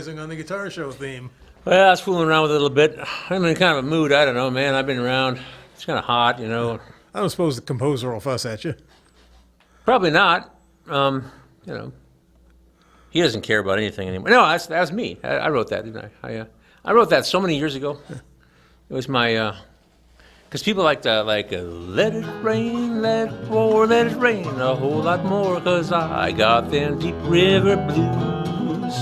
improvising on the guitar show theme. Well, I was fooling around with it a little bit. I'm in kind of a mood. I don't know, man. I've been around. It's kind of hot, you know. I don't suppose the composer will fuss at you. Probably not. You know, he doesn't care about anything anymore. No, that's me. I wrote that, didn't I? I wrote that so many years ago. It was my, because people like to let it rain, let it pour, let it rain a whole lot more, because I got them deep river blues.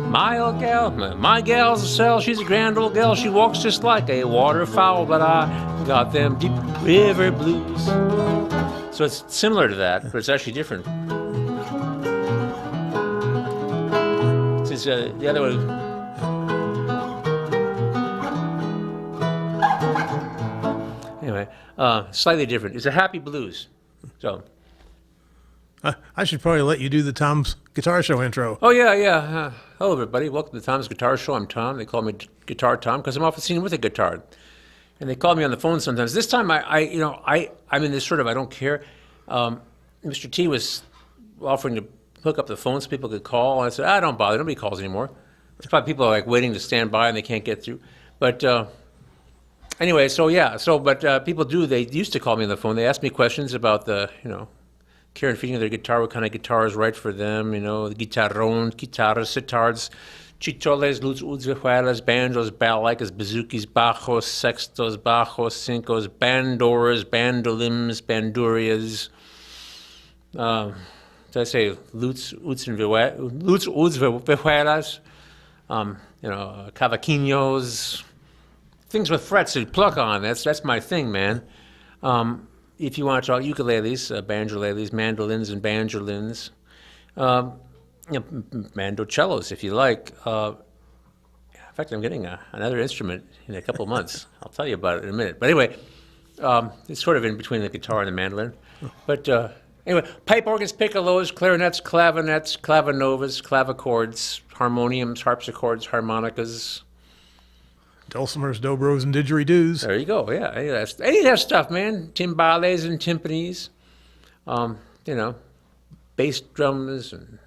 My old gal, my gal's a cell. She's a grand old gal. She walks just like a waterfowl, but I got them deep river blues. So it's similar to that, but it's actually different. It's the other one. Anyway, slightly different. It's a happy blues. So. I should probably let you do the Tom's Guitar Show intro. Oh, yeah. Hello, everybody. Welcome to Tom's Guitar Show. I'm Tom. They call me Guitar Tom because I'm often seen with a guitar. And they call me on the phone sometimes. This time, I'm in this sort of, I don't care. Mr. T was offering to hook up the phone so people could call. And I said, don't bother. Nobody calls anymore. It's probably people are like waiting to stand by and they can't get through. But anyway, but people do. They used to call me on the phone. They asked me questions about the, care and feeding of their guitar, what kind of guitar is right for them, the guitarrón, guitarras, sitars, chitoles, lutes, udzihuelas, banjos, balalaikas, bazookies, bajos, sextos, bajos, cincos, bandoras, bandolims, bandurias. Did I say lutes, udzihuelas, cavaquinhos, things with frets to pluck on. That's my thing, man. If you want to talk ukuleles, banjolales, mandolins, and banjolins, mandocellos, if you like. In fact, I'm getting another instrument in a couple of months. I'll tell you about it in a minute. But anyway, it's sort of in between the guitar and the mandolin. But anyway, pipe organs, piccolos, clarinets, clavinets, clavinovas, clavichords, harmoniums, harpsichords, harmonicas. Dulcimers, dobros, and didgeridoos. There you go. Yeah, any of that stuff, man. Timbales and timpanis. Bass drums and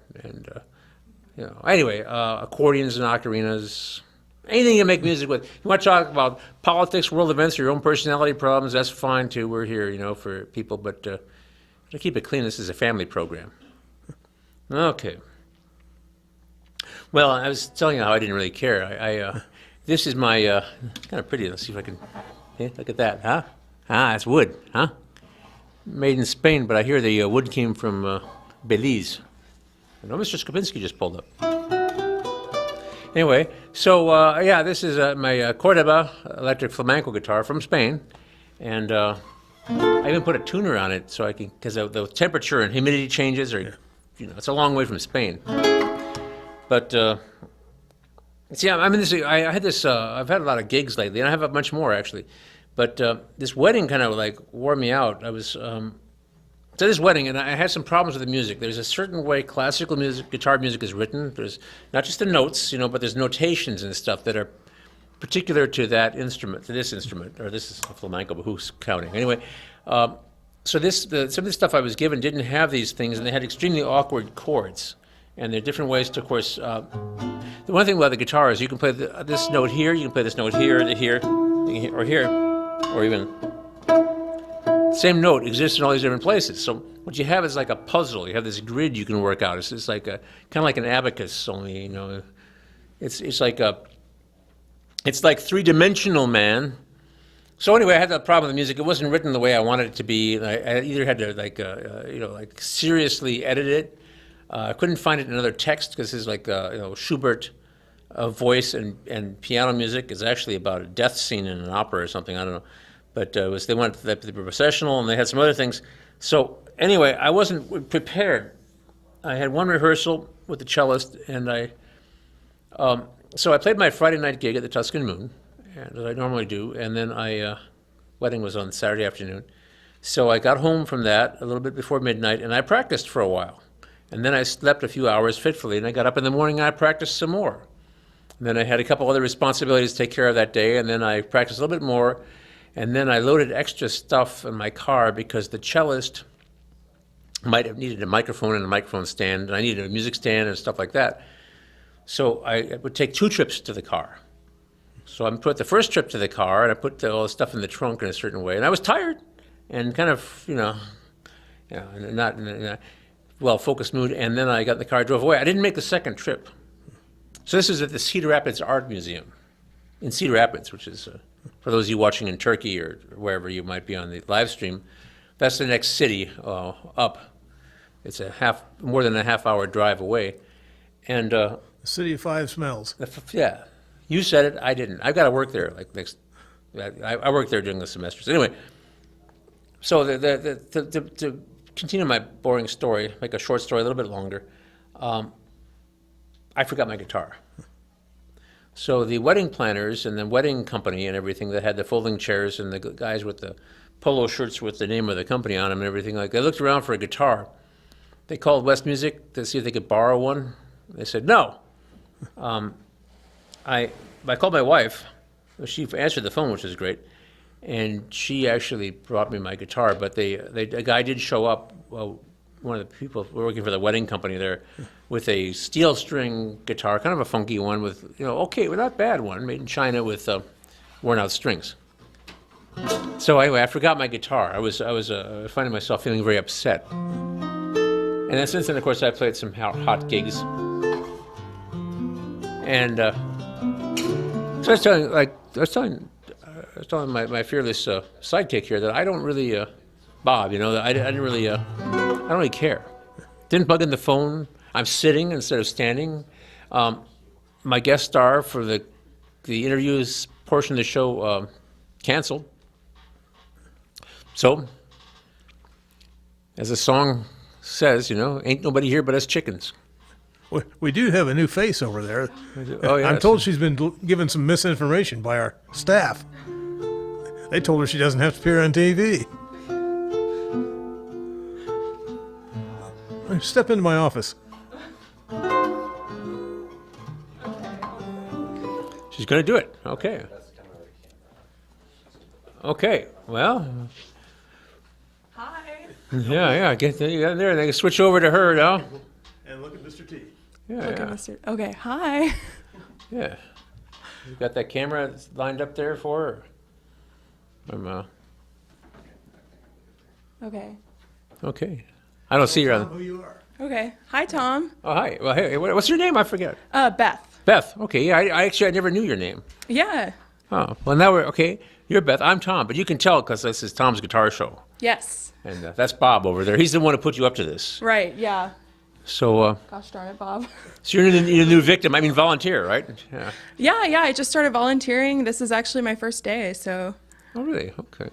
Anyway, accordions and ocarinas. Anything you make music with. You want to talk about politics, world events, or your own personality problems? That's fine too. We're here, for people, but to keep it clean, this is a family program. Okay. Well, I was telling you how I didn't really care. This is my, kind of pretty. Let's see if I can, look at that, huh? It's wood, huh? Made in Spain, but I hear the wood came from Belize. I know Mr. Skopinski just pulled up. Anyway, so, this is my Cordoba electric flamenco guitar from Spain. And I even put a tuner on it so I can, because the temperature and humidity changes are, it's a long way from Spain. But, see, I had this, I've had a lot of gigs lately, and I have a bunch more, actually. But this wedding kind of, wore me out. I was, to this wedding, and I had some problems with the music. There's a certain way classical music, guitar music is written. There's not just the notes, but there's notations and stuff that are particular to that instrument, to this instrument, or this is a flamenco, but who's counting? Anyway, so some of the stuff I was given didn't have these things, and they had extremely awkward chords. And there are different ways to, of course, the one thing about the guitar is you can play this note here, you can play this note here, or here, or even same note exists in all these different places. So what you have is like a puzzle. You have this grid you can work out. It's like kind of like an abacus, only it's like three-dimensional, man. So anyway, I had that problem with the music. It wasn't written the way I wanted it to be. I either had to seriously edit it. I couldn't find it in another text because this is like Schubert voice and piano music is actually about a death scene in an opera or something. I don't know, but they wanted that to be processional, and they had some other things. So anyway, I wasn't prepared. I had one rehearsal with the cellist, and so I played my Friday night gig at the Tuscan Moon, as I normally do, and then wedding was on Saturday afternoon. So I got home from that a little bit before midnight, and I practiced for a while. And then I slept a few hours fitfully, and I got up in the morning and I practiced some more. And then I had a couple other responsibilities to take care of that day, and then I practiced a little bit more, and then I loaded extra stuff in my car because the cellist might have needed a microphone and a microphone stand, and I needed a music stand and stuff like that. So I would take 2 trips to the car. So I put the first trip to the car, and I put all the stuff in the trunk in a certain way. And I was tired and kind of, not in a well-focused mood. And then I got in the car, drove away. I didn't make the second trip. So this is at the Cedar Rapids Art Museum in Cedar Rapids, which is, for those of you watching in Turkey or wherever you might be on the live stream, that's the next city up. It's more than a half-hour drive away. And The City of Five Smells. yeah, you said it, I didn't. I've got to work there I work there during the semesters. Anyway, so to continue my boring story, make a short story a little bit longer, I forgot my guitar. So the wedding planners and the wedding company and everything that had the folding chairs and the guys with the polo shirts with the name of the company on them and everything, like, they looked around for a guitar. They called West Music to see if they could borrow one. They said no. I called my wife. She answered the phone, which was great, and she actually brought me my guitar. But a guy did show up. One of the people working for the wedding company there, with a steel string guitar, kind of a funky one with, well, not bad one, made in China with worn out strings. So anyway, I forgot my guitar. I was finding myself feeling very upset. And then since then, of course, I played some hot gigs. And so I was telling my fearless sidekick here that I don't really, Bob, that I don't really care. Didn't bug in the phone. I'm sitting instead of standing. My guest star for the interviews portion of the show canceled. So, as the song says, ain't nobody here but us chickens. We do have a new face over there. Oh, yeah. I'm told she's been given some misinformation by our staff. They told her she doesn't have to appear on TV. Step into my office. She's going to do it. Okay. Okay. Well. Hi. Yeah. Get there. They can switch over to her now. And look at Mr. T. Yeah. Look Yeah. at Mr. Okay, hi. Yeah. You got that camera lined up there for her? Okay. Okay. I don't see her on. Who you are. Okay. Hi, Tom. Oh, hi. Well, hey, what's your name? I forget. Beth. Beth. Okay. Yeah. I never knew your name. Yeah. Oh. Well, now we're okay. You're Beth. I'm Tom, but you can tell because this is Tom's guitar show, Yes. and that's Bob over there. He's the one who put you up to this. Right. Yeah. So, Gosh darn it, Bob. so you're the new victim. I mean, volunteer, right? Yeah. Yeah. I just started volunteering. This is actually my first day, so Oh, really? Okay.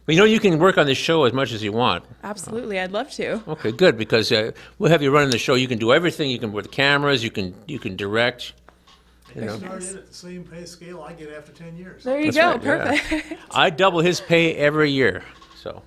Well, you can work on this show as much as you want. absolutely, I'd love to. Okay, good, because we'll have you running the show. You can do everything. You can with cameras. You can direct. I started at the same pay scale I get after 10 years. There you That's go. right, yeah. Perfect. I double his pay every year. So,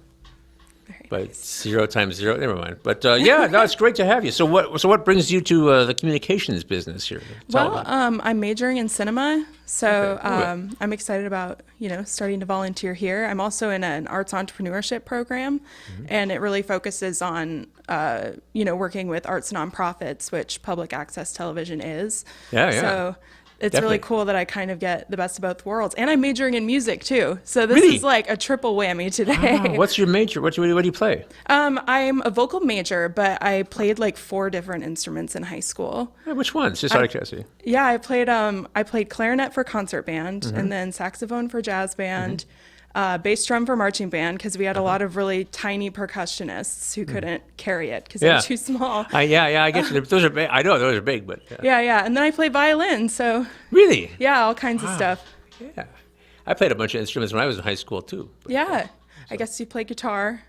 Very but nice. 0 times 0. Never mind. But yeah, no, it's great to have you. So what brings you to the communications business here? Tell Well, me. I'm majoring in cinema, so Okay, cool. I'm excited about starting to volunteer here. I'm also in an arts entrepreneurship program, Mm-hmm. and it really focuses on working with arts nonprofits, which public access television is. Yeah, yeah. So it's Definitely. really cool that I kind of get the best of both worlds, and I'm majoring in music too. So this Really? is like a triple whammy today. Oh, what's your major? What do you play? I'm a vocal major, but I played like 4 different instruments in high school. Yeah, which ones? Just out of curiosity. Yeah, I played clarinet for concert band, Mm-hmm. and then saxophone for jazz band, bass drum for marching band, because we had a lot of really tiny percussionists who couldn't carry it because they Mm. Yeah. were too small. Yeah, I get you. Those are big. I know those are big, but Yeah, and then I played violin, so really, yeah, all kinds of stuff. yeah. I played a bunch of instruments when I was in high school too. But, Yeah, I guess you play guitar.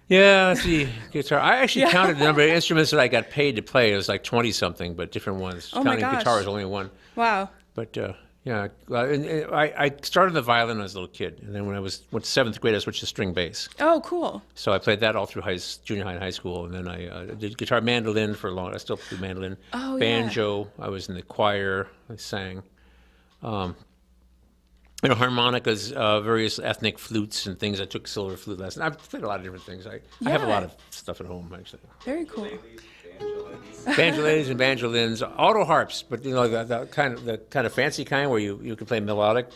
yeah, let's see, guitar. I actually counted the number of instruments that I got paid to play. It was like 20 something, but different ones. Oh my Counting gosh. guitar is only one. Wow. But yeah, and I started the violin when I was a little kid, and then when I went to 7th grade, I switched to string bass. Oh, cool. So I played that all through junior high and high school, and then I did guitar, mandolin for a long. I still do mandolin. Oh, yeah. Banjo. I was in the choir. I sang. Harmonicas, various ethnic flutes and things. I took silver flute lessons. I've played a lot of different things. I have a lot Yeah. of stuff at home actually. Very cool. banjolettes and banjolins, auto harps, but you know the kind of fancy kind where you can play melodic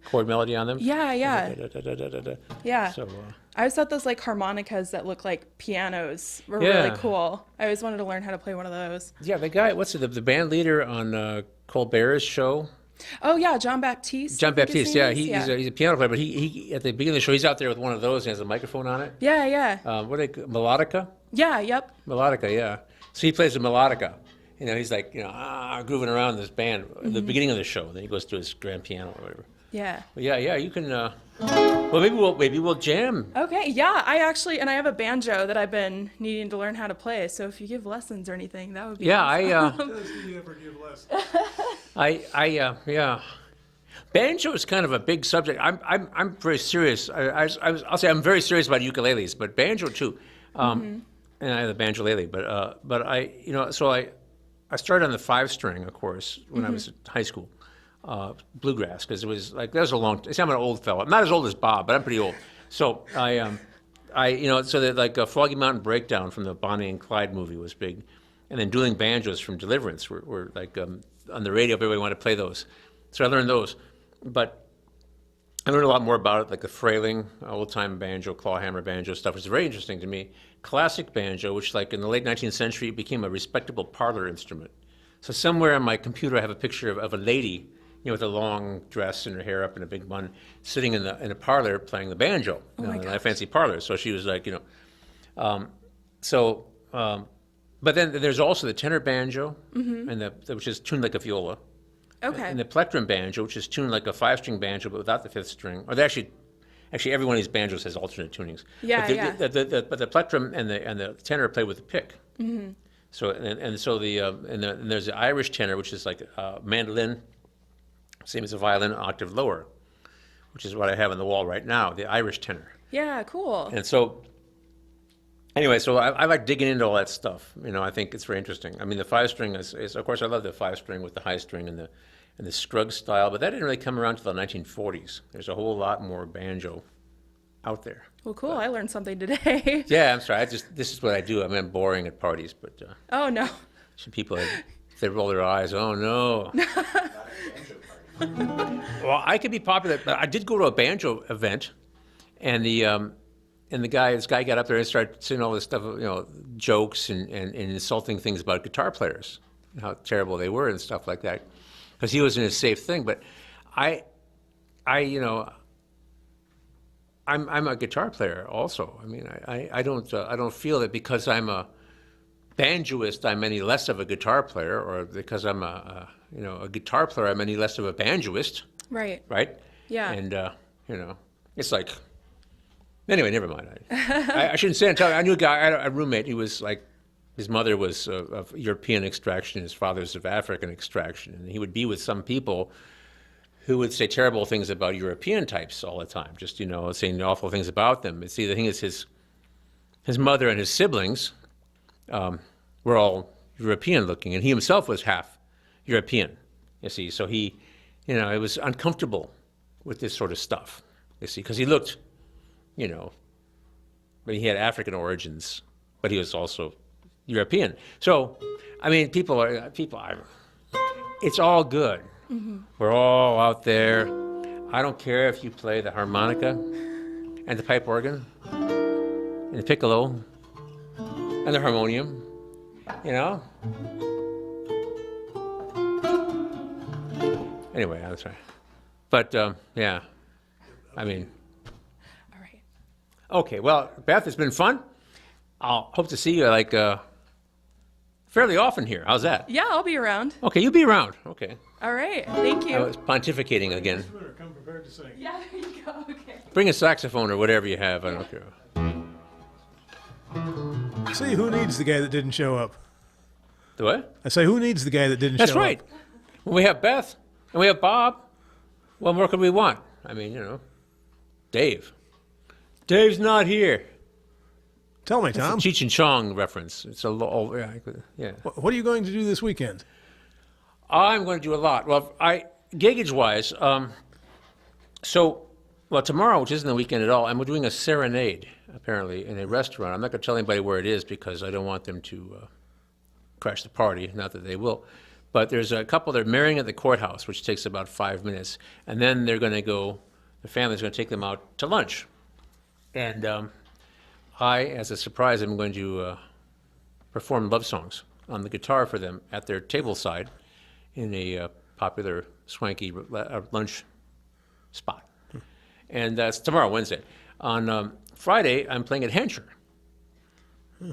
chord melody on them. Yeah, yeah. Da-da-da-da-da-da-da. Yeah. So I always thought those like harmonicas that look like pianos were Yeah. really cool. I always wanted to learn how to play one of those. yeah, the guy, what's it, the band leader on Colbert's show, Oh yeah, John Baptiste. John I think his Baptiste. name Yeah, is. he's a piano player, but he at the beginning of the show he's out there with one of those and has a microphone on it. Yeah, yeah. What are they, melodica? Yeah, yep. Melodica, yeah. So he plays the melodica. You know, he's like, grooving around this band at the beginning of the show. Then he goes to his grand piano or whatever. Yeah. But yeah, you can. Well, maybe we'll jam. Okay, yeah, I have a banjo that I've been needing to learn how to play. So if you give lessons or anything, that would be Yeah, awesome. Does he ever give lessons? yeah. Banjo is kind of a big subject. I'm very serious. I'll say I'm very serious about ukuleles, but banjo too. And I have the banjolele, but I started on the 5-string, of course, when I was in high school. Bluegrass, because it was like, that was a long, see, I'm an old fella. I'm not as old as Bob, but I'm pretty old. So so that like Froggy Mountain Breakdown from the Bonnie and Clyde movie was big. And then Dueling Banjos from Deliverance were like, on the radio, everybody wanted to play those. So I learned those. But I learned a lot more about it, like the frailing, old-time banjo, clawhammer banjo stuff. It's very interesting to me. Classic banjo, which like in the late 19th century became a respectable parlor instrument. So somewhere on my computer I have a picture of a lady, with a long dress and her hair up in a big bun, sitting in a parlor playing the banjo, in a fancy parlor. So she was like, but then there's also the tenor banjo, and which is tuned like a viola. Okay. And the plectrum banjo, which is tuned like a 5-string banjo, but without the 5th string. Or actually, every one of these banjos has alternate tunings. Yeah, but but the plectrum and the tenor play with the pick. Mm-hmm. So and there's the Irish tenor, which is like mandolin, same as a violin, an octave lower, which is what I have on the wall right now, the Irish tenor. Yeah, cool. And so, anyway, so I like digging into all that stuff. I think it's very interesting. I mean, the 5-string is of course, I love the 5-string with the high string and the Scruggs style, but that didn't really come around until the 1940s. There's a whole lot more banjo out there. Well, cool. I learned something today. Yeah, I'm sorry. This is what I do. I mean, I'm boring at parties, but Oh, no. some people, they roll their eyes. Oh, no. Well, I could be popular, but I did go to a banjo event, and this guy got up there and started saying all this stuff, jokes and insulting things about guitar players, and how terrible they were and stuff like that, because he was in his safe thing. But I'm a guitar player also. I mean, I don't feel that because I'm a banjoist I'm any less of a guitar player, or because I'm a guitar player I'm any less of a banjoist. Right. Right? Yeah. And it's like, anyway, never mind. I shouldn't say it. I knew a guy, I had a roommate. He was like, his mother was of European extraction, his father's of African extraction, and he would be with some people who would say terrible things about European types all the time, just, saying awful things about them. But see, the thing is, his mother and his siblings were all European looking, and he himself was half European, you see. So he, it was uncomfortable with this sort of stuff, you see, because he looked, but he had African origins, but he was also European. So, I mean, people are, it's all good. Mm-hmm. We're all out there. I don't care if you play the harmonica and the pipe organ and the piccolo and the harmonium, Anyway, that's right. But, yeah, I mean. All right. Okay, well, Beth, it's been fun. I'll hope to see you, fairly often here. How's that? Yeah, I'll be around. Okay, you'll be around. Okay. All right. Thank you. I was pontificating again. Come prepared to sing. Yeah, there you go. Okay. Bring a saxophone or whatever you have. I don't care. See, who needs the guy that didn't show up? The what? I say, who needs the guy that didn't That's show right. up? When we have Beth and we have Bob, what more could we want? I mean, Dave. Dave's not here. Tell me, It's a Tom. Cheech and Chong reference. It's a yeah. What are you going to do this weekend? I'm going to do a lot. Well, giggage-wise, tomorrow, which isn't the weekend at all, I'm doing a serenade, apparently, in a restaurant. I'm not going to tell anybody where it is because I don't want them to crash the party, not that they will. But there's a couple that are marrying at the courthouse, which takes about 5 minutes. And then they're going to go, the family's going to take them out to lunch. And I, as a surprise, am going to perform love songs on the guitar for them at their tableside in a popular, swanky lunch spot. And that's tomorrow, Wednesday. On Friday, I'm playing at Hampshire.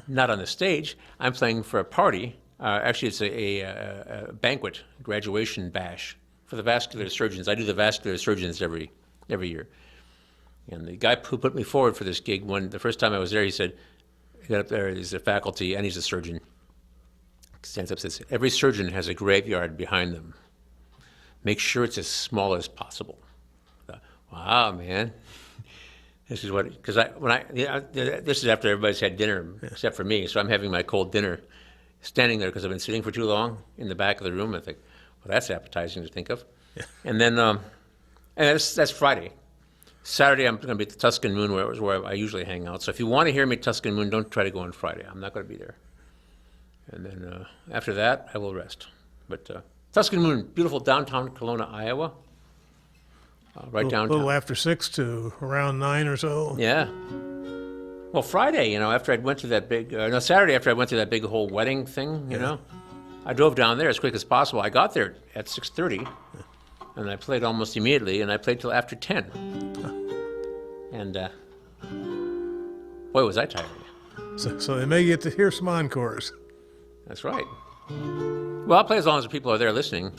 Not on the stage. I'm playing for a party. Actually, it's a banquet, graduation bash for the vascular surgeons. I do the vascular surgeons every year. And the guy who put me forward for this gig, the first time I was there, he said, he got up there, he's a faculty and he's a surgeon. Stands up and says, every surgeon has a graveyard behind them. Make sure it's as small as possible. I thought, wow, man. This is what, because this is after everybody's had dinner, except for me, so I'm having my cold dinner, standing there because I've been sitting for too long in the back of the room. I think, well, that's appetizing to think of. Yeah. And then, and that's Friday. Saturday, I'm going to be at the Tuscan Moon, where I usually hang out. So if you want to hear me at Tuscan Moon, don't try to go on Friday. I'm not going to be there. And then after that, I will rest. But Tuscan Moon, beautiful downtown Kelowna, Iowa. Right downtown. A little after 6 to around 9 or so. Yeah. Well, Friday, after I went to that Saturday after I went to that big whole wedding thing, I drove down there as quick as possible. I got there at 6:30, and I played almost immediately, and I played till after 10. And boy, was I tired. So they may get to hear some encores. That's right. Well, I'll play as long as the people are there listening.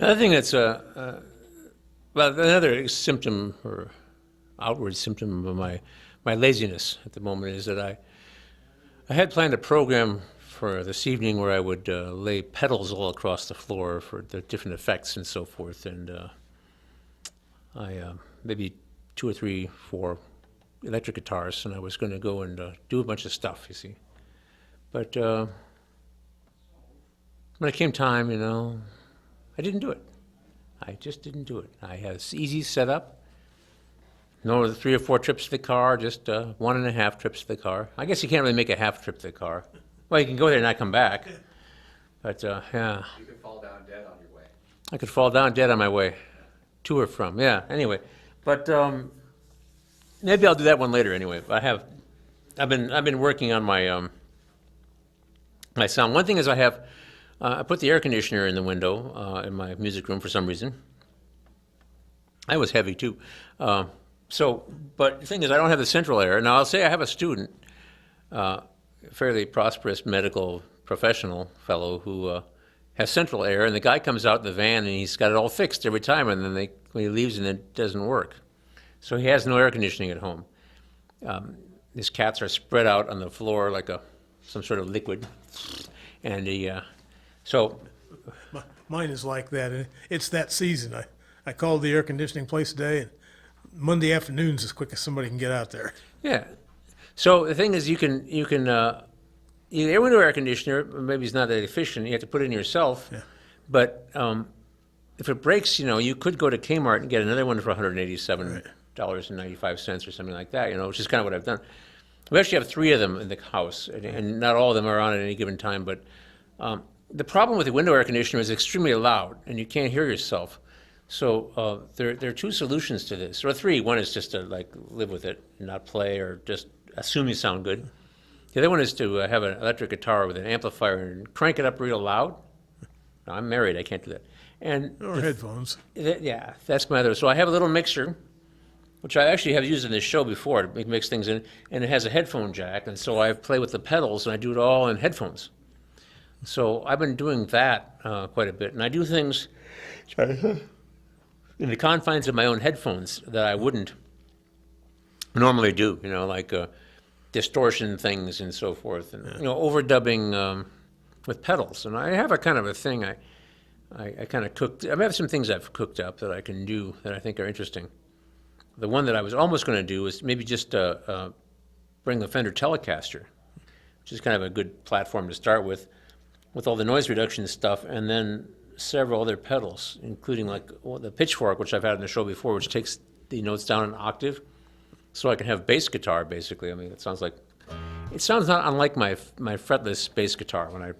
Another thing that's well, another symptom or outward symptom of my laziness at the moment is that I had planned a program for this evening where I would lay pedals all across the floor for the different effects and so forth, and I maybe 2 or 3, 4 electric guitars, and I was going to go and do a bunch of stuff, you see. But when it came time, I didn't do it. I just didn't do it. I had this easy setup. No 3 or 4 trips to the car, just 1.5 trips to the car. I guess you can't really make a half trip to the car. Well, you can go there and not come back. But yeah. You could fall down dead on your way. I could fall down dead on my way to or from. Yeah. Anyway, but maybe I'll do that one later. Anyway, I've been working on my my sound. One thing is I put the air conditioner in the window in my music room for some reason. I was heavy too. But the thing is, I don't have the central air. Now, I'll say I have a student, fairly prosperous medical professional fellow who has central air, and the guy comes out in the van and he's got it all fixed every time, and then when he leaves and it doesn't work. So he has no air conditioning at home. His cats are spread out on the floor like some sort of liquid, and so Mine is like that. And it's that season. I called the air conditioning place today, and Monday afternoon's as quick as somebody can get out there. yeah. So the thing is, you can your window air conditioner maybe it's not that efficient. You have to put it in yourself. Yeah. But if it breaks, you could go to Kmart and get another one for $187.95 or something like that. Which is kind of what I've done. We actually have 3 of them in the house, and not all of them are on at any given time. But the problem with the window air conditioner is extremely loud, and you can't hear yourself. So there are 2 solutions to this, or 3. One is just to live with it and not play, or just assume you sound good. The other one is to have an electric guitar with an amplifier and crank it up real loud. No, I'm married, I can't do that. Or headphones. Yeah, that's my other. So I have a little mixer, which I actually have used in this show before to mix things in, and it has a headphone jack, and so I play with the pedals, and I do it all in headphones. So I've been doing that quite a bit, and I do things in the confines of my own headphones that I wouldn't normally do, like distortion things and so forth, and overdubbing with pedals. And I have a kind of a thing. I kind of cooked. I have some things I've cooked up that I can do that I think are interesting. The one that I was almost going to do was maybe just bring the Fender Telecaster, which is kind of a good platform to start with all the noise reduction stuff, and then several other pedals, including the Pitchfork, which I've had in the show before, which takes the notes down an octave, so I can have bass guitar, basically. I mean, it sounds not unlike my fretless bass guitar when I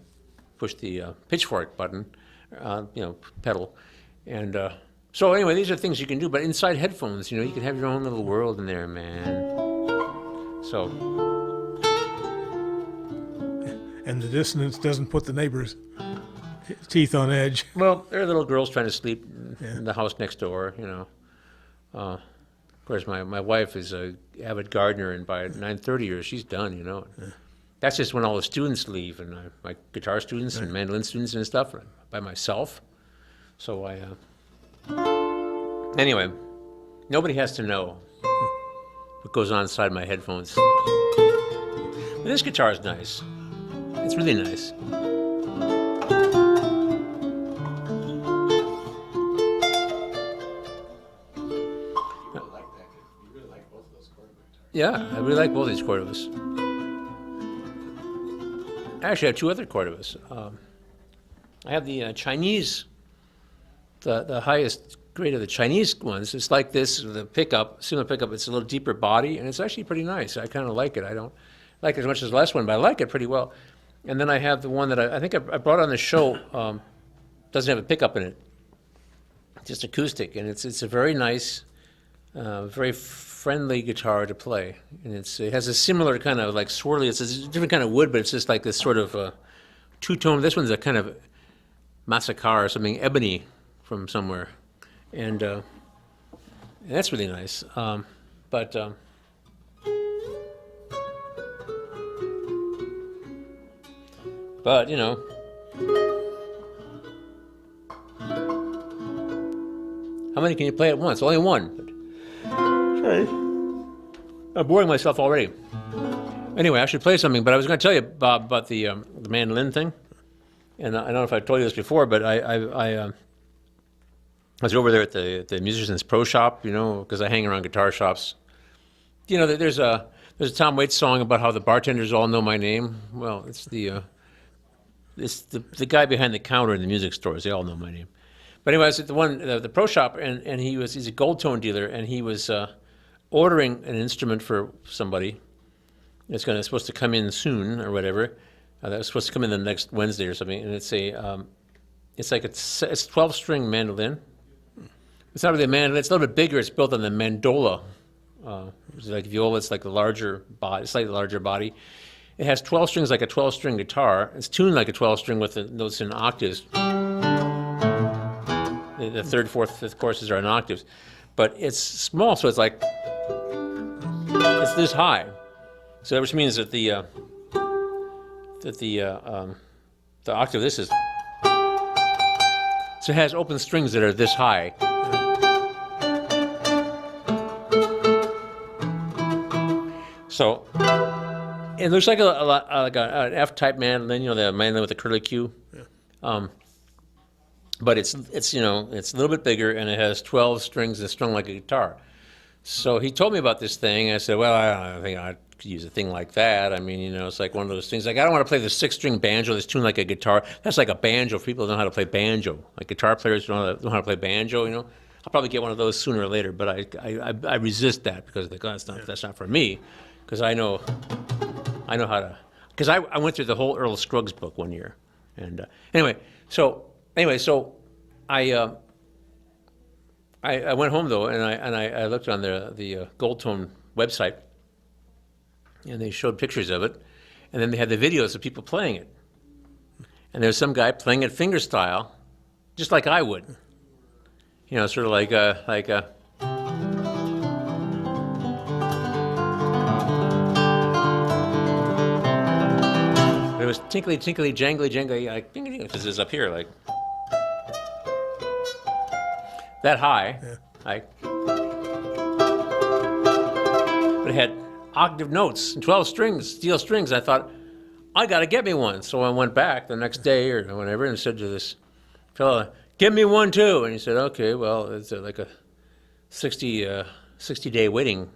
push the Pitchfork button, pedal. And so anyway, these are things you can do, but inside headphones, you can have your own little world in there, man. So. And the dissonance doesn't put the neighbors' teeth on edge. Well, there are little girls trying to sleep in the house next door, Of course, my wife is a avid gardener, and by 9:30 she's done, Yeah. That's just when all the students leave, and my guitar students and mandolin students and stuff, by myself. So anyway, nobody has to know what goes on inside my headphones. But this guitar is nice. It's really nice. You really like both of those Cordoba guitars. Yeah, I really like both these Cordobas. I actually have 2 other Cordobas. I have the Chinese, the highest grade of the Chinese ones. It's like this, the pickup, similar pickup. It's a little deeper body, and it's actually pretty nice. I kind of like it. I don't like it as much as the last one, but I like it pretty well. And then I have the one that I think I brought on the show. Doesn't have a pickup in it, just acoustic, and it's a very nice, very friendly guitar to play. And it has a similar kind of swirly. It's a different kind of wood, but it's just like this sort of two-tone. This one's a kind of massacre or something, ebony from somewhere, and that's really nice. But How many can you play at once? Only one. Sorry. I'm boring myself already. Anyway, I should play something, but I was going to tell you, Bob, about the mandolin thing. And I don't know if I told you this before, but I was over there at the Musicians Pro Shop, because I hang around guitar shops. There's a Tom Waits song about how the bartenders all know my name. Well, it's the guy behind the counter in the music stores. They all know my name. But anyway, I was at the pro shop, and he's a gold tone dealer, and he was ordering an instrument for somebody. It's supposed to come in soon or whatever. That was supposed to come in the next Wednesday or something, and it's like it's 12-string mandolin. It's not really a mandolin. It's a little bit bigger. It's built on the mandola. It's like viola. It's like the larger body. It's like the larger body. It has 12 strings, like a 12-string guitar. It's tuned like a 12-string with the notes in octaves. The third, fourth, fifth courses are in octaves, but it's small, so it's this high. So which means that the octave this is. So it has open strings that are this high. So it looks like like an F-type mandolin, the mandolin with the curly Q. Yeah. But it's a little bit bigger, and it has 12 strings and strung like a guitar. So he told me about this thing. I said, well, I don't think I could use a thing like that. I mean, it's like one of those things. Like, I don't want to play the 6-string banjo that's tuned like a guitar. That's like a banjo. People don't know how to play banjo. Like guitar players don't know how to play banjo. I'll probably get one of those sooner or later. But I resist that because I think, that's not for me. Because I know how to. Because I went through the whole Earl Scruggs book one year, and anyway, so I went home though, and I looked on the Gold Tone website, and they showed pictures of it, and then they had the videos of people playing it, and there's some guy playing it fingerstyle, just like I would, sort of like It was tinkly, tinkly, jangly, jangly, like, this is up here, like, that high, yeah. But it had octave notes and 12 strings, steel strings. I thought, I got to get me one. So I went back the next day or whatever and said to this fellow, give me one too. And he said, okay, well, it's like a 60-day waiting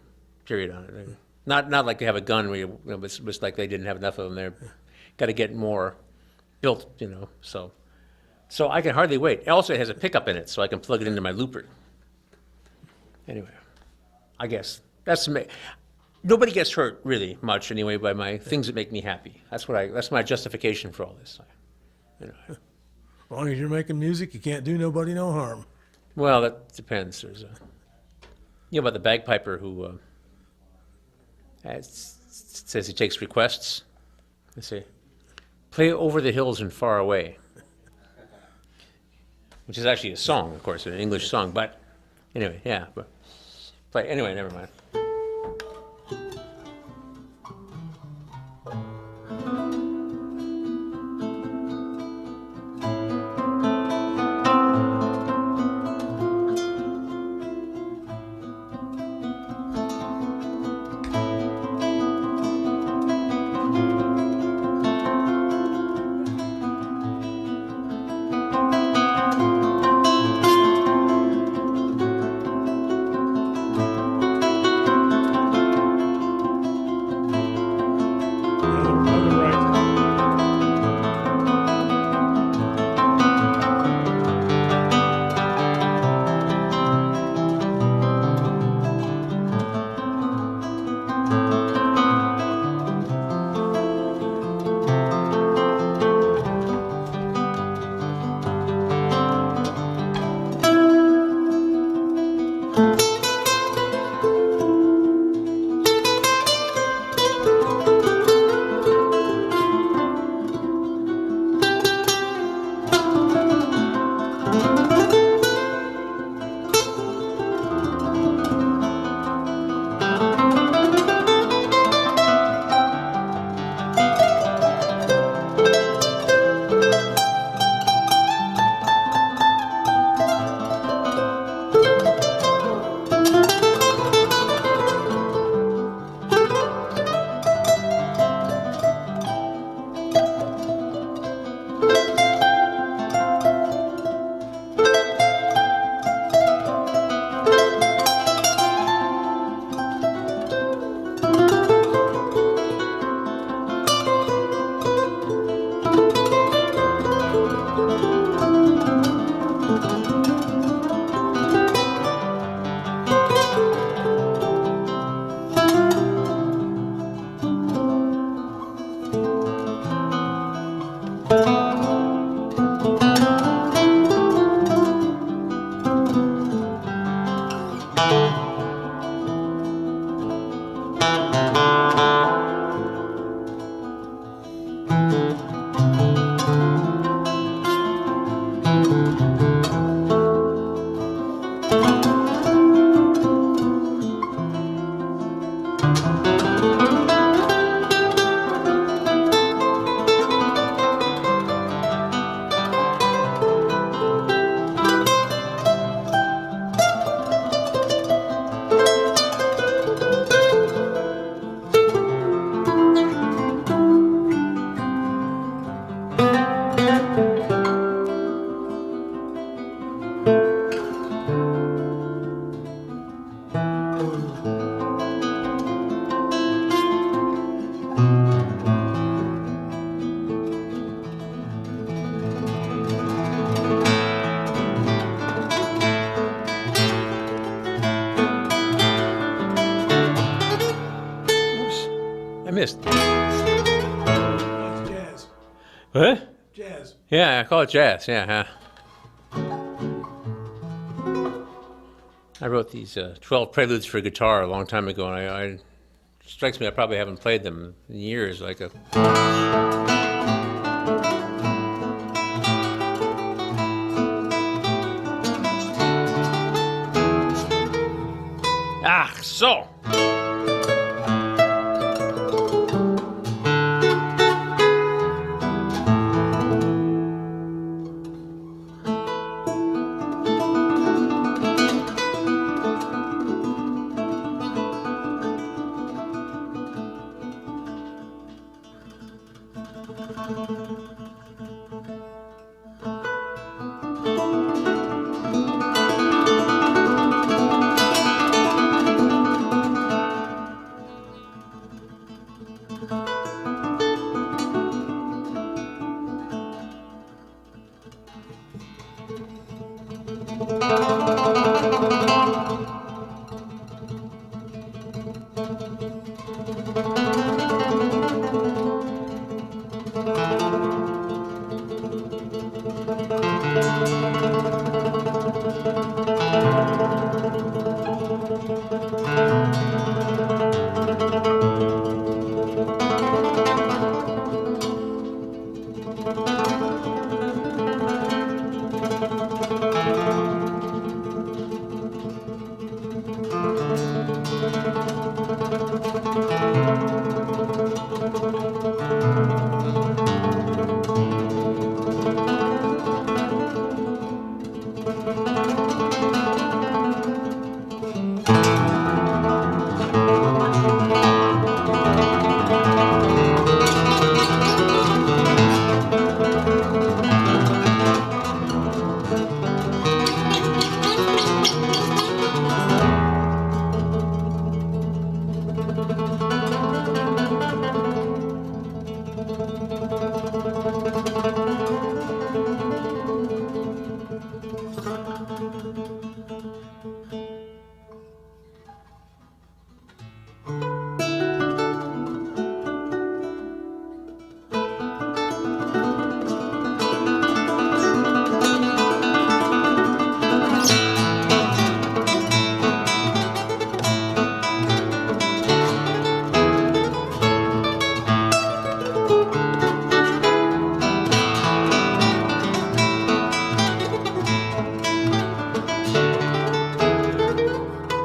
period on it. Not like they have a gun where it's like they didn't have enough of them there. Got to get more built, so I can hardly wait. Also, it has a pickup in it, so I can plug it into my looper. Anyway, I guess that's nobody gets hurt really much anyway by my things that make me happy. That's my justification for all this. As long as you're making music, you can't do nobody no harm. Well, that depends. There's about the bagpiper who says he takes requests. Let's see. Play Over the Hills and Far Away, which is actually a song, of course, an English song. But anyway, yeah. Play anyway. Never mind. I missed. That's jazz. What? Jazz. Yeah, I call it jazz. Yeah. I wrote these 12 preludes for guitar a long time ago, and it strikes me I probably haven't played them in years. Like a. Ah, so.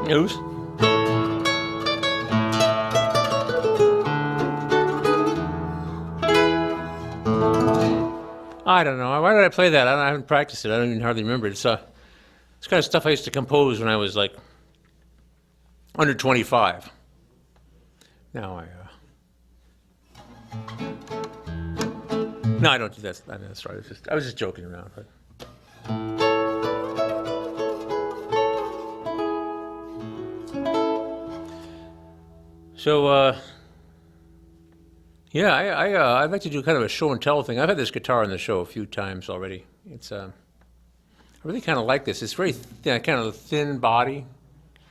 News. I don't know. Why did I play that? I haven't practiced it. I don't even hardly remember it. It's kind of stuff I used to compose when I was like under 25. Now no, I don't do that. That's right. I was just joking around. But. So, yeah, I'd like to do kind of a show and tell thing. I've had this guitar on the show a few times already. It's I really kind of like this. It's very kind of a thin body.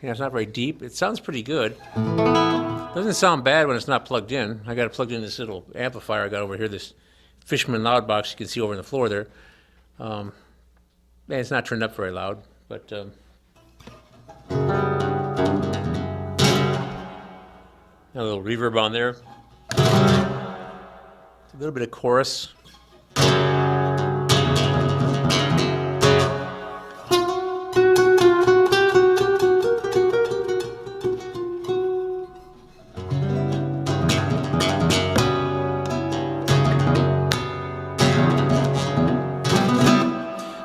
It's not very deep. It sounds pretty good. Doesn't sound bad when it's not plugged in. I got it plugged in this little amplifier I got over here, this Fishman loud box you can see over on the floor there. And it's not turned up very loud, but. A little reverb on there. A little bit of chorus.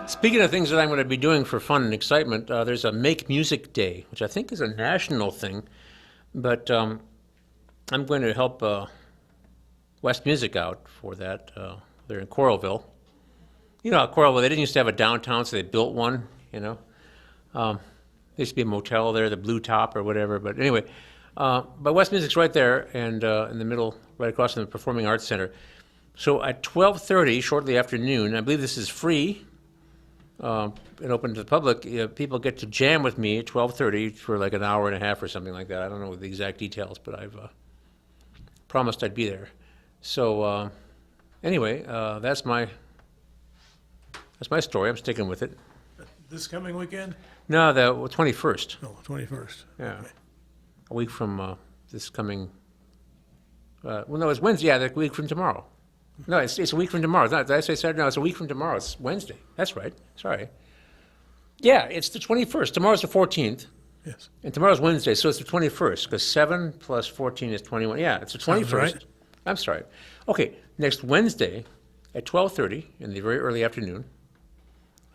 Speaking of things that I'm going to be doing for fun and excitement, there's a Make Music Day, which I think is a national thing, but I'm going to help West Music out for that. They're in Coralville. You know, Coralville, they didn't used to have a downtown, so they built one, you know. There used to be a motel there, the Blue Top or whatever, but anyway. But West Music's right there, and in the middle, right across from the Performing Arts Center. So at 12:30, shortly after noon, I believe this is free, and open to the public, people get to jam with me at 12:30 for like an hour and a half or something like that. I don't know the exact details, but I've promised I'd be there. So anyway, that's my story. I'm sticking with it. This coming weekend? No, the 21st. Oh, 21st. Yeah, Okay. a week from this coming. Well, no, it's Wednesday. Yeah, the week from tomorrow. No, it's a week from tomorrow. It's not, did I say Saturday? No, it's a week from tomorrow. It's Wednesday. That's right. Sorry. Yeah, it's the 21st. Tomorrow's the 14th, Yes. and tomorrow's Wednesday, so it's the 21st, because 7 plus 14 is 21. Yeah, it's the 21st. Sounds right. I'm sorry. Okay, next Wednesday at 12:30 in the very early afternoon,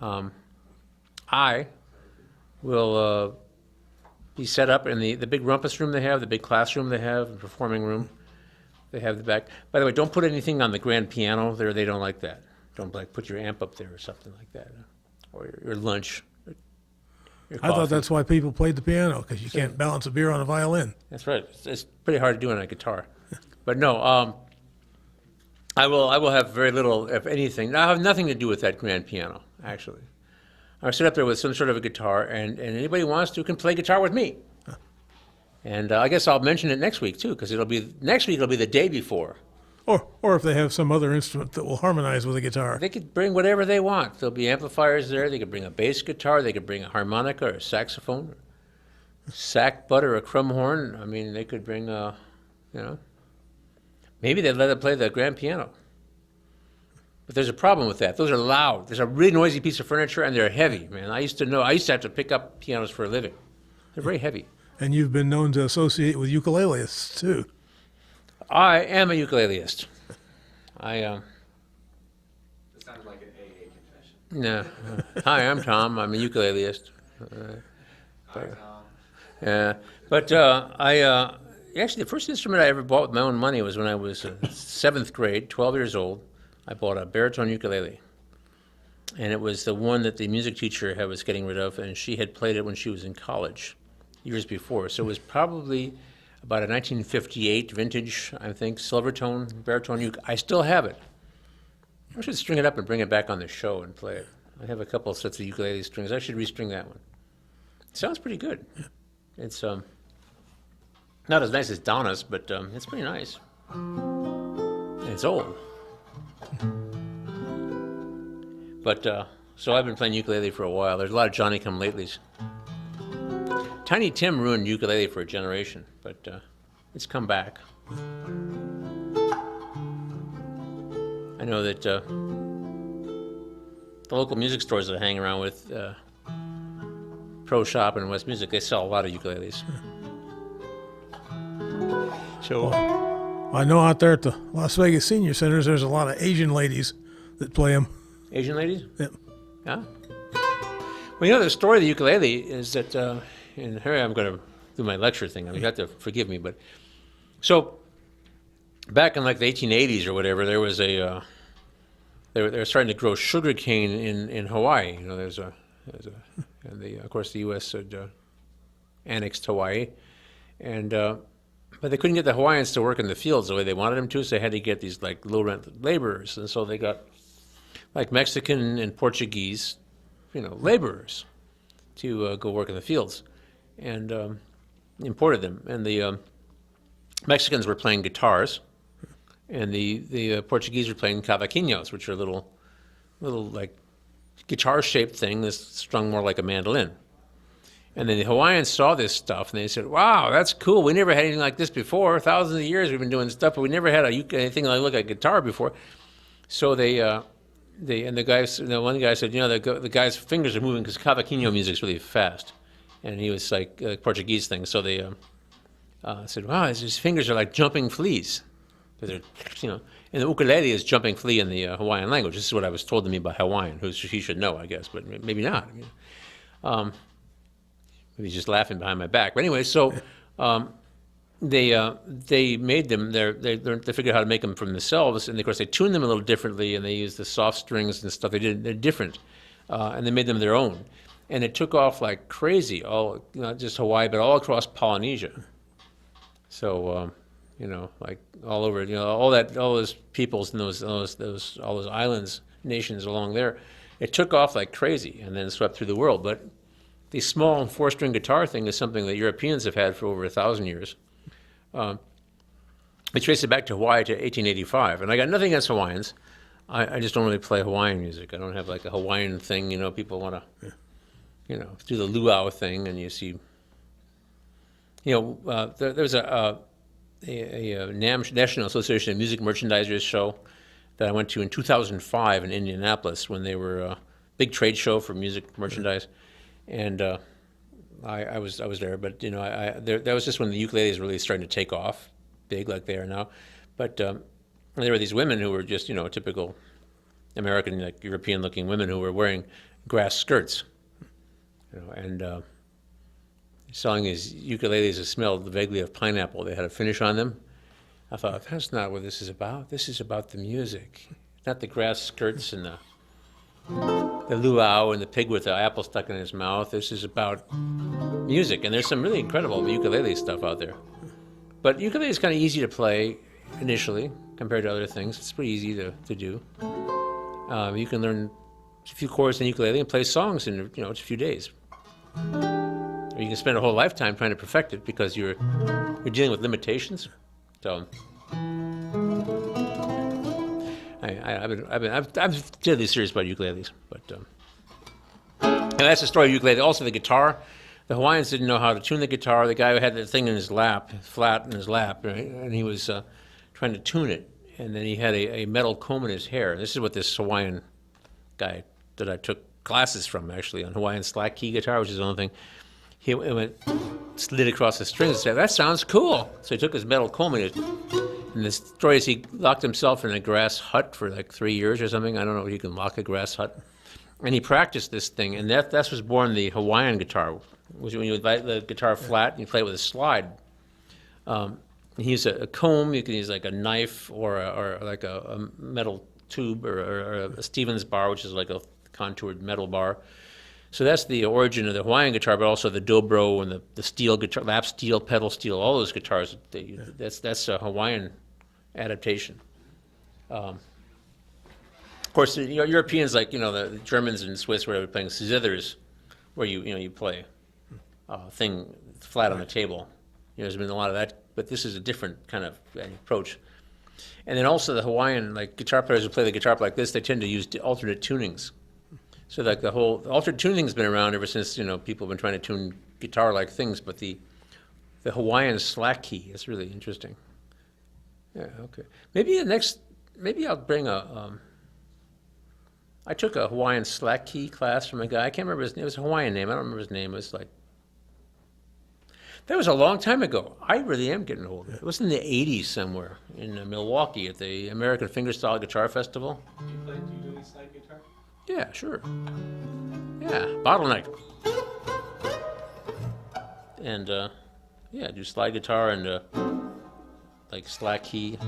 I will be set up in the big rumpus room they have, the big classroom they have, the performing room. They have the back. By the way, don't put anything on the grand piano there. They don't like that. Don't like put your amp up there or something like that, or your lunch. Your I thought coffee. that's why people played the piano, because you can't balance a beer on a violin. That's right. It's pretty hard to do on a guitar. But no, I will have very little, if anything. I have nothing to do with that grand piano, actually. I'll sit up there with some sort of a guitar, and anybody who wants to can play guitar with me. And I guess I'll mention it next week, too, because next week it'll be the day before. Or if they have some other instrument that will harmonize with a guitar. They could bring whatever they want. There'll be amplifiers there. They could bring a bass guitar. They could bring a harmonica or a saxophone, or sack butt or a crumb horn. I mean, they could bring maybe they'd let them play the grand piano. But there's a problem with that. Those are loud. There's a really noisy piece of furniture, and they're heavy, man. I used to have to pick up pianos for a living. They're very heavy. And you've been known to associate with ukuleleists, too. I am a ukuleleist. It sounded like an AA confession. No. Hi, I'm Tom. I'm a ukuleleist. Hi, Tom. Yeah, but actually the first instrument I ever bought with my own money was when I was 7th grade, 12 years old. I bought a baritone ukulele, and it was the one that the music teacher was getting rid of, and she had played it when she was in college, years before. So it was probably about a 1958 vintage, I think, silvertone baritone uke. I still have it. I should string it up and bring it back on the show and play it. I have a couple of sets of ukulele strings. I should restring that one. It sounds pretty good. It's not as nice as Donna's, but it's pretty nice. And it's old. But so I've been playing ukulele for a while. There's a lot of Johnny-come-latelys. Tiny Tim ruined ukulele for a generation, but it's come back. I know that the local music stores that I hang around with, Pro Shop and West Music, they sell a lot of ukuleles. So I know out there at the Las Vegas Senior Centers, there's a lot of Asian ladies that play them. Asian ladies? Yep. Yeah. Well, you know, the story of the ukulele is that, and here I'm going to do my lecture thing. I mean, you have to forgive me, but so back in like the 1880s or whatever, there was they were starting to grow sugar cane in Hawaii. You know, of course the U.S. had annexed Hawaii, and but they couldn't get the Hawaiians to work in the fields the way they wanted them to, so they had to get these like low rent laborers, and so they got like Mexican and Portuguese, laborers to go work in the fields, and imported them. And the Mexicans were playing guitars, and the Portuguese were playing cavaquinhos, which are little like guitar-shaped thing that's strung more like a mandolin. And then the Hawaiians saw this stuff, and they said, "Wow, that's cool. We never had anything like this before. Thousands of years we've been doing stuff, but we never had anything like look like a guitar before." So the one guy said, the guy's fingers are moving because cavaquinho music's really fast, and he was like a Portuguese thing. So they said, "Wow, his fingers are like jumping fleas," because they're, and the ukulele is jumping flea in the Hawaiian language. This is what I was told to me by Hawaiian, who he should know, I guess, but maybe not. Maybe he's just laughing behind my back. But anyway, so they made them. They figured out how to make them from themselves, and of course they tuned them a little differently, and they used the soft strings and stuff. They're different, and they made them their own, and it took off like crazy. All not just Hawaii, but all across Polynesia. So like all over, all those peoples and all those islands, nations along there, it took off like crazy, and then swept through the world. But the small 4-string guitar thing is something that Europeans have had for over 1,000 years. We trace it back to Hawaii to 1885, and I got nothing against Hawaiians. I just don't really play Hawaiian music. I don't have like a Hawaiian thing. People want to, do the luau thing, and you see. There's a National Association of Music Merchandisers show that I went to in 2005 in Indianapolis when they were a big trade show for music merchandise. And I was there, but that was just when the ukuleles really starting to take off, big like they are now. But there were these women who were just typical American, like European-looking women who were wearing grass skirts, and selling these ukuleles that smelled vaguely of pineapple. They had a finish on them. I thought, that's not what this is about. This is about the music, not the grass skirts and the luau and the pig with the apple stuck in his mouth. This is about music, and there's some really incredible ukulele stuff out there. But ukulele is kind of easy to play initially compared to other things. It's pretty easy to do. You can learn a few chords in ukulele and play songs in just a few days. Or you can spend a whole lifetime trying to perfect it because you're dealing with limitations. So. I'm deadly serious about ukuleles, but and that's the story of ukulele. Also, the guitar. The Hawaiians didn't know how to tune the guitar. The guy who had the thing in his lap, flat in his lap, right? And he was trying to tune it, and then he had a metal comb in his hair. This is what this Hawaiian guy that I took classes from actually on Hawaiian slack key guitar, which is the only thing. He went slid across the strings and said, "That sounds cool." So he took his metal comb and the story is he locked himself in a grass hut for like 3 years or something. I don't know if you can lock a grass hut. And he practiced this thing, and that was born the Hawaiian guitar, which when you lay the guitar flat and you play it with a slide. He used a comb. You can use like a knife or like a metal tube or a Stevens bar, which is like a contoured metal bar. So that's the origin of the Hawaiian guitar, but also the dobro and the steel guitar, lap steel, pedal steel, all those guitars. That's a Hawaiian adaptation. Of course, Europeans like the Germans and Swiss were playing zithers, where you play a thing flat on the table. There's been a lot of that, but this is a different kind of approach. And then also the Hawaiian guitar players who play the guitar like this, they tend to use alternate tunings. So the whole alternate tuning has been around ever since people have been trying to tune guitar-like things, but the Hawaiian slack key is really interesting. Yeah, okay. Maybe I'll bring I took a Hawaiian slack key class from a guy. I can't remember his name. It was a Hawaiian name. I don't remember his name. It was that was a long time ago. I really am getting old. It was in the 80s somewhere in Milwaukee at the American Fingerstyle Guitar Festival. Do you do any slide guitar? Yeah, sure. Yeah, bottleneck. And do slide guitar and slack key.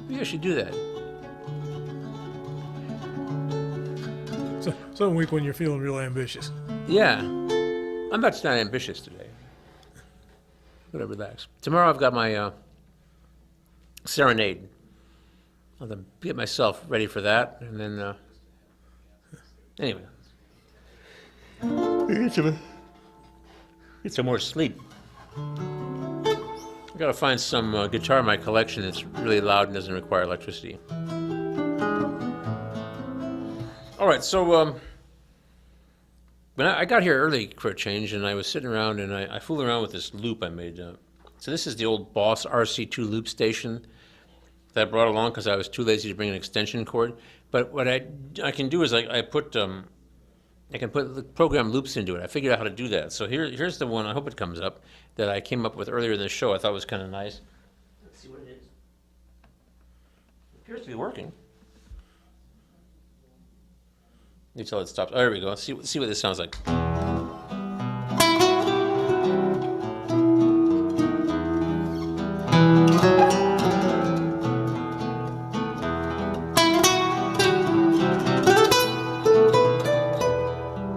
Maybe I should do that. So, some week when you're feeling real ambitious. Yeah, I'm not ambitious today. Gotta relax. Tomorrow I've got my serenade. I'll get myself ready for that, and then anyway, get some more sleep. I gotta find some guitar in my collection that's really loud and doesn't require electricity. All right, so when I got here early for a change, and I was sitting around, and I fooled around with this loop I made. So this is the old Boss RC2 loop station that I brought along because I was too lazy to bring an extension cord. But what I can do is I can put the program loops into it. I figured out how to do that. So here's the one, I hope it comes up, that I came up with earlier in the show. I thought was kind of nice. Let's see what it is. It appears to be working. Until it stops. Oh, there we go. See what this sounds like. Get that shot.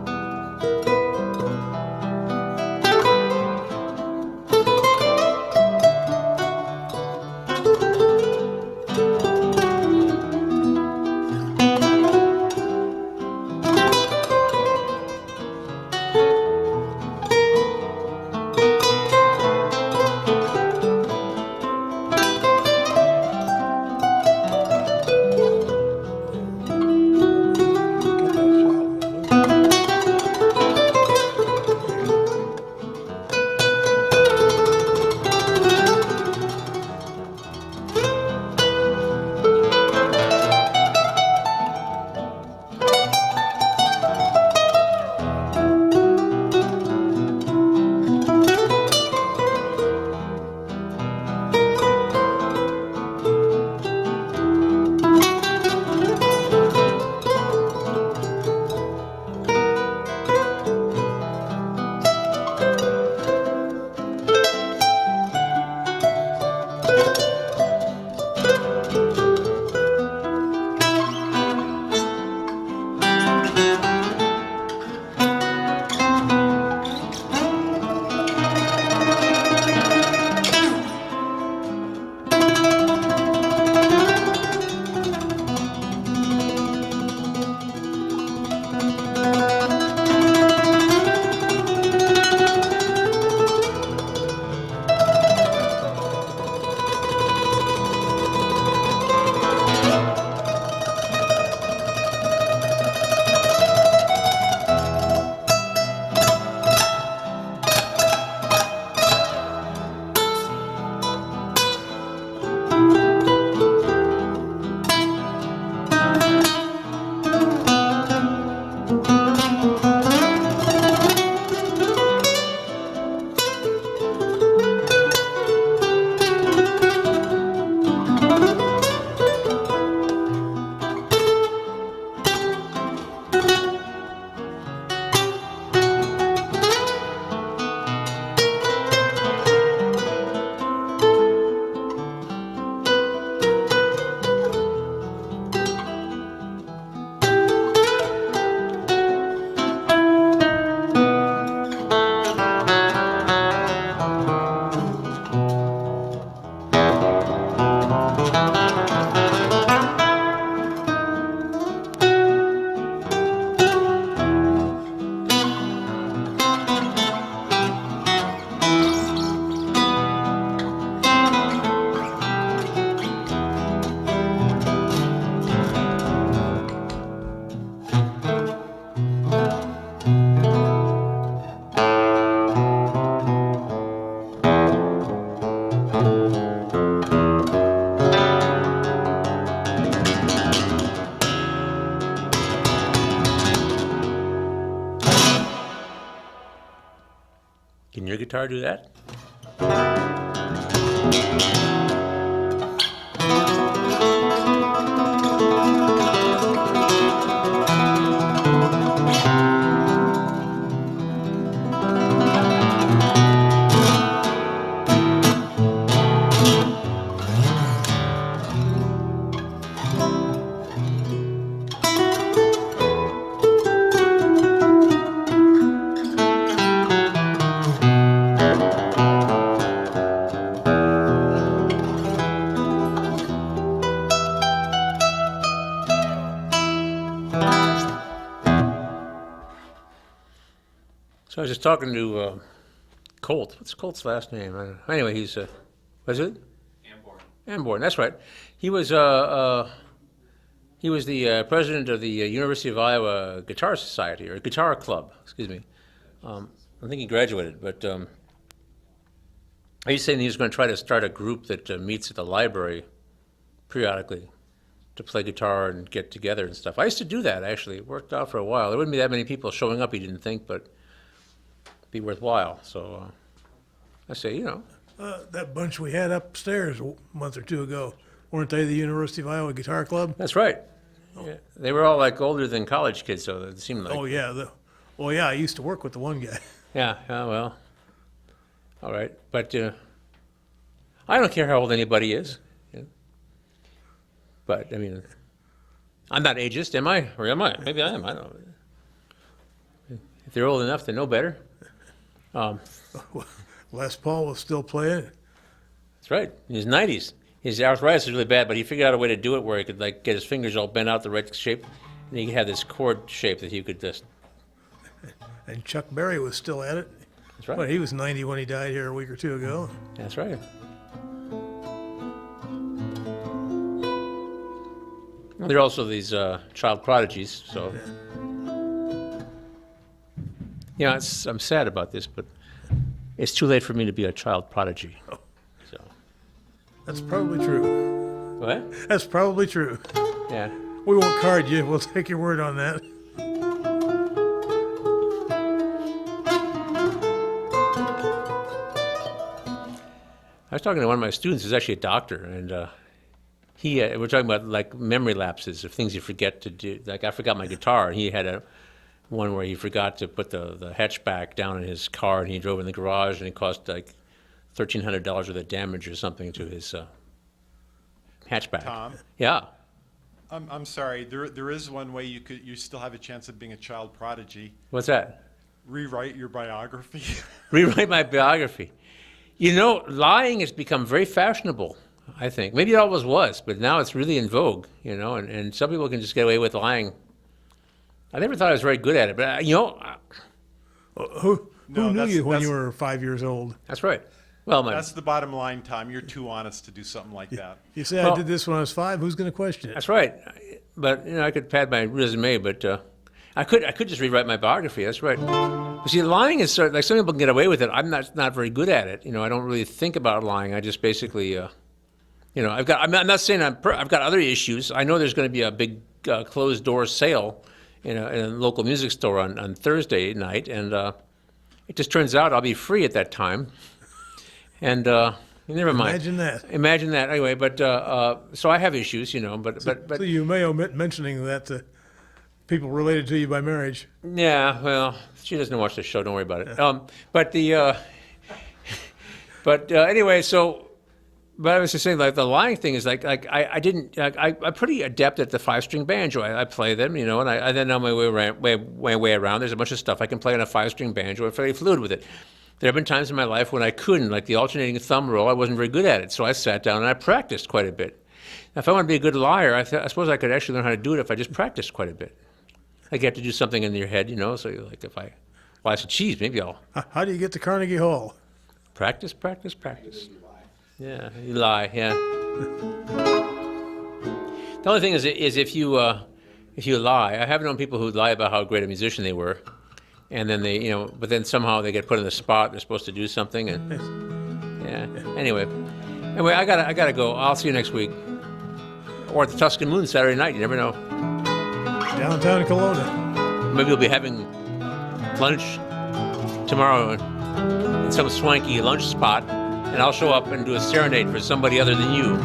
Can your guitar do that? So I was just talking to Colt. What's Colt's last name? I don't know. Anyway, he's was it? Amborn. Amborn. That's right. He was He was the president of the University of Iowa Guitar Society, or Guitar Club, excuse me. I think he graduated, but he's saying he was going to try to start a group that meets at the library periodically to play guitar and get together and stuff. I used to do that, actually. It worked out for a while. There wouldn't be that many people showing up, he didn't think, but it'd be worthwhile. So I say, you know, That bunch we had upstairs a month or two ago, weren't they the University of Iowa Guitar Club? that's right. Yeah. They were all like older than college kids, so it seemed like. Oh, yeah. I used to work with the one guy. Yeah, well, all right. But I don't care how old anybody is. Yeah. But, I mean, I'm not ageist, am I? Or am I? Maybe I am. I don't know. If they're old enough to know better. Les Paul was still playing. That's right. In his 90s. His arthritis is really bad, but he figured out a way to do it where he could like get his fingers all bent out the right shape, and he could have this chord shape that he could just. And Chuck Berry was still at it. That's right. Well, he was 90 when he died here a week or two ago. That's right. There are also these child prodigies, so. Yeah, I'm sad about this, but it's too late for me to be a child prodigy. So. That's probably true. What? That's probably true. Yeah. We won't card you. We'll take your word on that. I was talking to one of my students who's actually a doctor, and we're talking about like memory lapses of things you forget to do. Like I forgot my guitar, and he had one where he forgot to put the hatchback down in his car, and he drove in the garage, and it cost like $1,300 worth of damage or something to his hatchback. Tom? Yeah. I'm sorry. There is one way you still have a chance of being a child prodigy. What's that? Rewrite your biography. Rewrite my biography. You know, lying has become very fashionable, I think. Maybe it always was, but now it's really in vogue, you know, and some people can just get away with lying. I never thought I was very good at it, but, you know, Who No, knew that's- you when you that's- were 5 years old? that's right. Well, That's the bottom line, Tom. You're too honest to do something like that. You say Well- I did this when I was 5. Who's going to question it? that's right. But, you know, I could pad my resume, but I could just rewrite my biography. That's right. But see, lying is sort of, like some people can get away with it. I'm not very good at it. You know, I don't really think about lying. I just basically, you know, I'm not saying I've got other issues. I know there's going to be a big closed door sale in a local music store on Thursday night, and it just turns out I'll be free at that time. And never mind. Imagine that. Imagine that. Anyway, but so I have issues, you know. But So you may omit mentioning that to people related to you by marriage. yeah. Well, she doesn't watch the show. Don't worry about it. But anyway, so. But I was just saying, like the lying thing is like I'm pretty adept at the 5-string banjo. I play them, you know, and I then know my way around. There's a bunch of stuff I can play on a 5-string banjo. I'm fairly fluid with it. There have been times in my life when I couldn't, like the alternating thumb roll. I wasn't very good at it, so I sat down and I practiced quite a bit. Now, if I want to be a good liar, I suppose I could actually learn how to do it if I just practiced quite a bit. Like you have to do something in your head, you know. So you're like, I said, geez, maybe I'll How do you get to Carnegie Hall? practice. Yeah, you lie. Yeah. The only thing is if you lie. I have known people who lie about how great a musician they were, and then they, you know, but then somehow they get put in the spot. They're supposed to do something, and yeah. Anyway, I gotta go. I'll see you next week, or at the Tuscan Moon Saturday night. You never know. Downtown Kelowna. Maybe we'll be having lunch tomorrow in some swanky lunch spot, and I'll show up and do a serenade for somebody other than you.